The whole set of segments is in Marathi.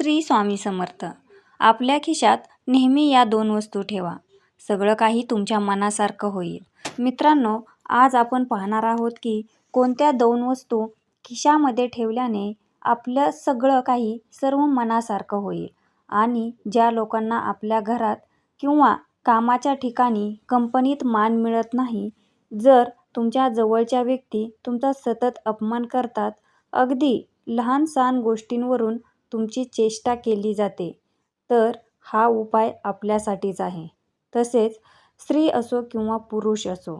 श्री स्वामी समर्थ. आपल्या खिशात नेहमी या दोन वस्तू ठेवा. सगळं काही तुमच्या मनासारखं होईल. मित्रांनो, आज आपण पाहणार आहोत की कोणत्या दोन वस्तू खिशामध्ये ठेवल्याने आपलं सगळं काही सर्व मनासारखं होईल आणि ज्या लोकांना आपल्या घरात किंवा कामाच्या ठिकाणी कंपनीत मान मिळत नाही, जर तुमच्या जवळच्या व्यक्ती तुमचा सतत अपमान करतात, अगदी लहान-सहान गोष्टींवरून तुमची चेष्टा केली जाते, तर हा उपाय आपल्यासाठीच आहे. तसेच स्त्री असो किंवा पुरुष असो,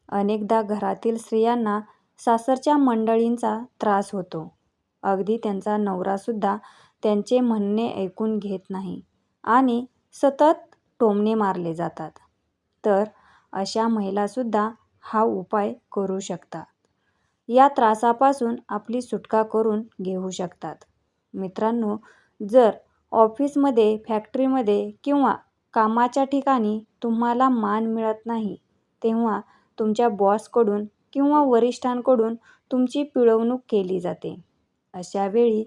अनेकदा घरातील स्त्रियांना सासरच्या मंडळींचा त्रास होतो. अगदी त्यांचा नवरासुद्धा त्यांचे म्हणणे ऐकून घेत नाही आणि सतत टोमणे मारले जातात. तर अशा महिलासुद्धा हा उपाय करू शकतात. या त्रासापासून आपली सुटका करून घेऊ शकतात. मित्रांनो, जर ऑफिसमध्ये, फॅक्टरीमध्ये किंवा कामाच्या ठिकाणी तुम्हाला मान मिळत नाही, तेव्हा तुमच्या बॉसकडून किंवा वरिष्ठांकडून तुमची पिळवणूक केली जाते. अशा वेळी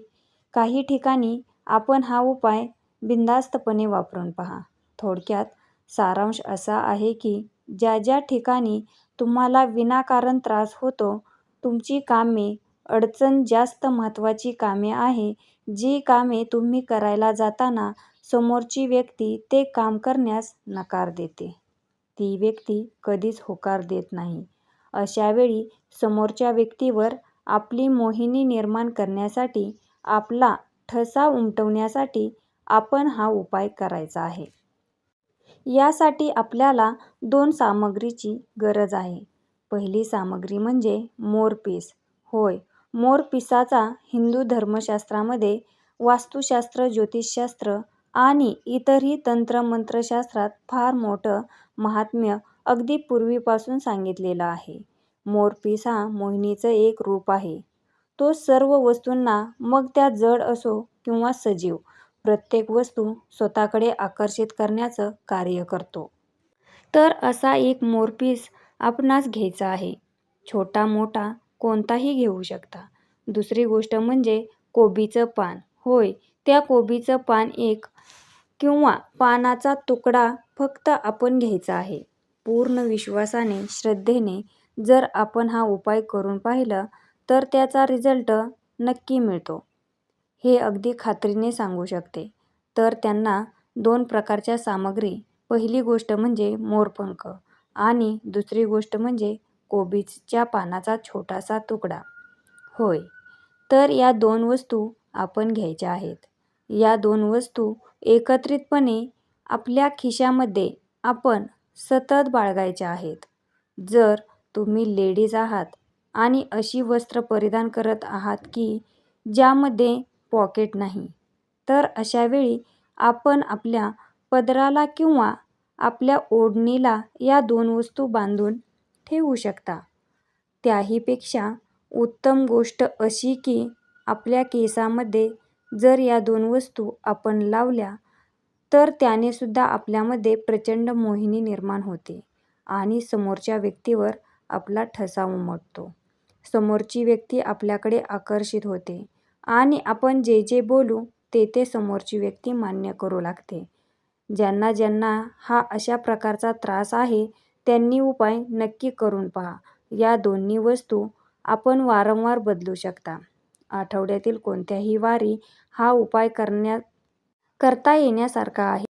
काही ठिकाणी आपण हा उपाय बिनधास्तपणे वापरून पहा. थोडक्यात सारांश असा आहे की ज्या ज्या ठिकाणी तुम्हाला विनाकारण त्रास होतो, तुमची कामे, अडचण, जास्त महत्त्वाची कामे आहे, जी कामे तुम्ही करायला जाताना समोरची व्यक्ती ते काम करण्यास नकार देते, ती व्यक्ती कधीच होकार देत नाही. अशा वेळी समोरच्या व्यक्तीवर आपली मोहिनी निर्माण करण्यासाठी, आपला ठसा उमटवण्यासाठी आपण हा उपाय करायचा आहे. यासाठी आपल्याला 2 सामग्रीची गरज आहे. पहिली सामग्री म्हणजे मोरपीस. होय, मोरपिसाचा हिंदू धर्मशास्त्रामध्ये, वास्तुशास्त्र, ज्योतिषशास्त्र आणि इतरही तंत्रमंत्रशास्त्रात फार मोठं महात्म्य अगदी पूर्वीपासून सांगितलेलं आहे. मोरपीस हा मोहिनीचं एक रूप आहे. तो सर्व वस्तूंना, मग त्या जड असो किंवा सजीव, प्रत्येक वस्तू स्वतःकडे आकर्षित करण्याचं कार्य करतो. तर असा एक मोरपीस आपणास घ्यायचा आहे. छोटा मोठा कोणताही घेऊ शकता. दुसरी गोष्ट म्हणजे कोबीचं पान. होय, त्या कोबीचं पान एक किंवा पानाचा तुकडा फक्त आपण घ्यायचा आहे. पूर्ण विश्वासाने, श्रद्धेने जर आपण हा उपाय करून पाहिलं, तर त्याचा रिझल्ट नक्की मिळतो, हे अगदी खात्रीने सांगू शकते. तर त्यांना 2 प्रकारच्या सामग्री. पहिली गोष्ट म्हणजे मोरपंख आणि दुसरी गोष्ट म्हणजे कोबीच्या पानाचा छोटासा तुकडा. होय, तर या 2 वस्तू आपण घ्यायच्या आहेत. या 2 वस्तू एकत्रितपणे आपल्या खिशामध्ये आपण सतत बाळगायच्या आहेत. जर तुम्ही लेडीज आहात आणि अशी वस्त्र परिधान करत आहात की ज्यामध्ये पॉकेट नाही, तर अशा वेळी आपण आपल्या पदराला किंवा आपल्या ओढणीला या 2 वस्तू बांधून ठेवू शकता. त्याहीपेक्षा उत्तम गोष्ट अशी की आपल्या केसामध्ये जर या 2 वस्तू आपण लावल्या, तर त्याने सुद्धा आपल्यामध्ये प्रचंड मोहिनी निर्माण होते आणि समोरच्या व्यक्तीवर आपला ठसा उमटतो. समोरची व्यक्ती आपल्याकडे आकर्षित होते आणि आपण जे जे बोलू ते ते समोरची व्यक्ती मान्य करू लागते. ज्यांना ज्यांना हा अशा प्रकारचा त्रास आहे, त्यांनी उपाय नक्की करून पहा. या दोन्ही वस्तू आपण वारंवार बदलू शकता. आठवड्यातील कोणत्याही वारी हा उपाय करता येण्यासारखा आहे.